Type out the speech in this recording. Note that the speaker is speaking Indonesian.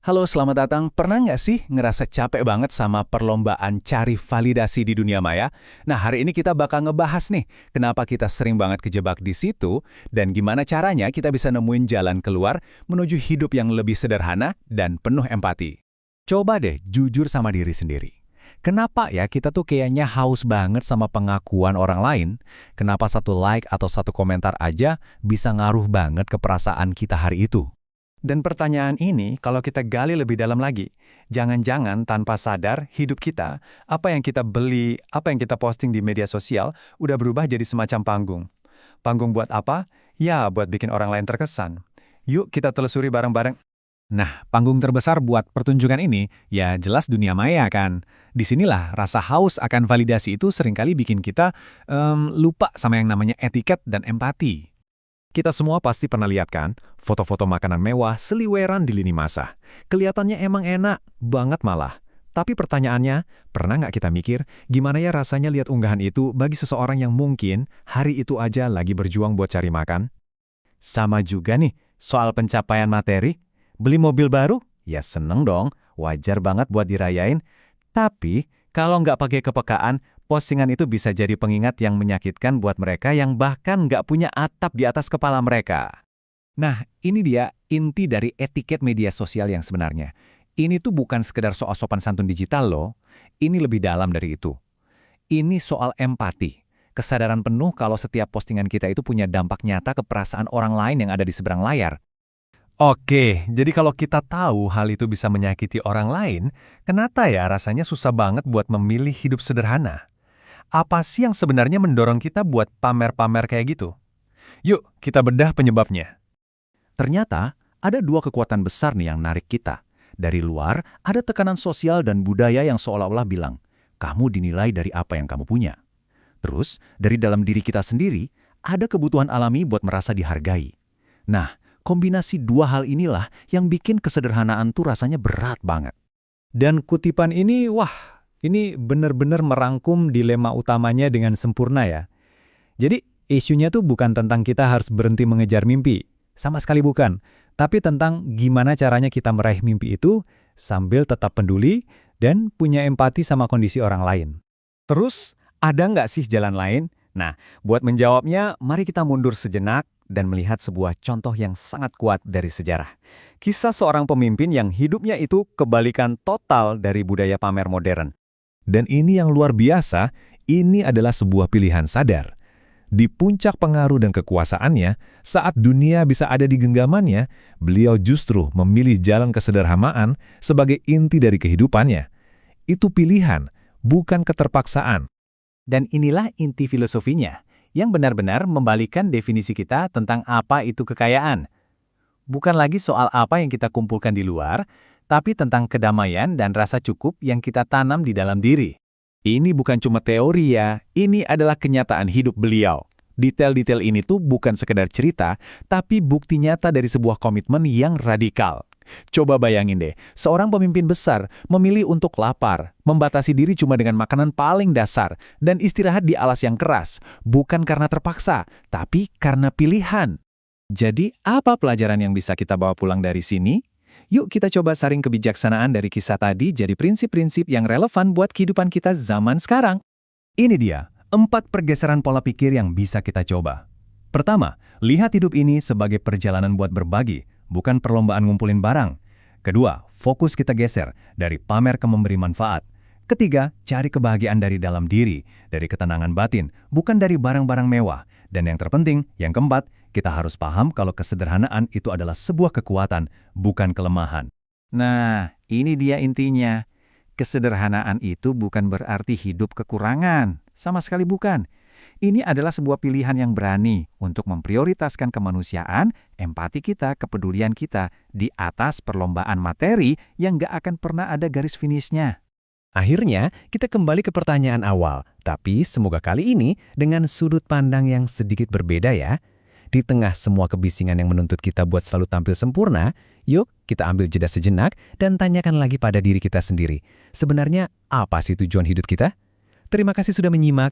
Halo, selamat datang. Pernah nggak sih ngerasa capek banget sama perlombaan cari validasi di dunia maya? Nah, hari ini kita bakal ngebahas nih, kenapa kita sering banget kejebak di situ, dan gimana caranya kita bisa nemuin jalan keluar menuju hidup yang lebih sederhana dan penuh empati. Coba deh jujur sama diri sendiri. Kenapa ya kita tuh kayaknya haus banget sama pengakuan orang lain? Kenapa satu like atau satu komentar aja bisa ngaruh banget ke perasaan kita hari itu? Dan pertanyaan ini, kalau kita gali lebih dalam lagi, jangan-jangan tanpa sadar hidup kita, apa yang kita beli, apa yang kita posting di media sosial, udah berubah jadi semacam panggung. Panggung buat apa? Ya, buat bikin orang lain terkesan. Yuk kita telusuri bareng-bareng. Nah, panggung terbesar buat pertunjukan ini, ya jelas dunia maya kan. Disinilah rasa haus akan validasi itu seringkali bikin kita lupa sama yang namanya etiket dan empati. Kita semua pasti pernah lihat kan, foto-foto makanan mewah seliweran di lini masa. Kelihatannya emang enak, banget malah. Tapi pertanyaannya, pernah nggak kita mikir, gimana ya rasanya lihat unggahan itu bagi seseorang yang mungkin hari itu aja lagi berjuang buat cari makan? Sama juga nih, soal pencapaian materi. Beli mobil baru? Ya seneng dong, wajar banget buat dirayain. Tapi, kalau nggak pakai kepekaan, postingan itu bisa jadi pengingat yang menyakitkan buat mereka yang bahkan nggak punya atap di atas kepala mereka. Nah, ini dia inti dari etiket media sosial yang sebenarnya. Ini tuh bukan sekedar soal sopan santun digital loh. Ini lebih dalam dari itu. Ini soal empati. Kesadaran penuh kalau setiap postingan kita itu punya dampak nyata ke perasaan orang lain yang ada di seberang layar. Oke, jadi kalau kita tahu hal itu bisa menyakiti orang lain, kenapa ya rasanya susah banget buat memilih hidup sederhana? Apa sih yang sebenarnya mendorong kita buat pamer-pamer kayak gitu? Yuk, kita bedah penyebabnya. Ternyata, ada dua kekuatan besar nih yang narik kita. Dari luar, ada tekanan sosial dan budaya yang seolah-olah bilang, kamu dinilai dari apa yang kamu punya. Terus, dari dalam diri kita sendiri, ada kebutuhan alami buat merasa dihargai. Nah, kombinasi dua hal inilah yang bikin kesederhanaan tuh rasanya berat banget. Dan kutipan ini, wah, ini benar-benar merangkum dilema utamanya dengan sempurna ya. Jadi, isunya tuh bukan tentang kita harus berhenti mengejar mimpi. Sama sekali bukan. Tapi tentang gimana caranya kita meraih mimpi itu sambil tetap peduli dan punya empati sama kondisi orang lain. Terus, ada nggak sih jalan lain? Nah, buat menjawabnya, mari kita mundur sejenak dan melihat sebuah contoh yang sangat kuat dari sejarah. Kisah seorang pemimpin yang hidupnya itu kebalikan total dari budaya pamer modern. Dan ini yang luar biasa, ini adalah sebuah pilihan sadar. Di puncak pengaruh dan kekuasaannya, saat dunia bisa ada di genggamannya, beliau justru memilih jalan kesederhanaan sebagai inti dari kehidupannya. Itu pilihan, bukan keterpaksaan. Dan inilah inti filosofinya, yang benar-benar membalikan definisi kita tentang apa itu kekayaan. Bukan lagi soal apa yang kita kumpulkan di luar, tapi tentang kedamaian dan rasa cukup yang kita tanam di dalam diri. Ini bukan cuma teori ya, ini adalah kenyataan hidup beliau. Detail-detail ini tuh bukan sekedar cerita, tapi bukti nyata dari sebuah komitmen yang radikal. Coba bayangin deh, seorang pemimpin besar memilih untuk lapar, membatasi diri cuma dengan makanan paling dasar, dan istirahat di alas yang keras, bukan karena terpaksa, tapi karena pilihan. Jadi, apa pelajaran yang bisa kita bawa pulang dari sini? Yuk kita coba saring kebijaksanaan dari kisah tadi jadi prinsip-prinsip yang relevan buat kehidupan kita zaman sekarang. Ini dia, 4 pergeseran pola pikir yang bisa kita coba. Pertama, lihat hidup ini sebagai perjalanan buat berbagi, bukan perlombaan ngumpulin barang. Kedua, fokus kita geser dari pamer ke memberi manfaat. Ketiga, cari kebahagiaan dari dalam diri, dari ketenangan batin, bukan dari barang-barang mewah. Dan yang terpenting, yang keempat, kita harus paham kalau kesederhanaan itu adalah sebuah kekuatan, bukan kelemahan. Nah, ini dia intinya. Kesederhanaan itu bukan berarti hidup kekurangan. Sama sekali bukan. Ini adalah sebuah pilihan yang berani untuk memprioritaskan kemanusiaan, empati kita, kepedulian kita di atas perlombaan materi yang gak akan pernah ada garis finishnya. Akhirnya, kita kembali ke pertanyaan awal, tapi semoga kali ini dengan sudut pandang yang sedikit berbeda ya. Di tengah semua kebisingan yang menuntut kita buat selalu tampil sempurna, yuk kita ambil jeda sejenak dan tanyakan lagi pada diri kita sendiri. Sebenarnya apa sih tujuan hidup kita? Terima kasih sudah menyimak.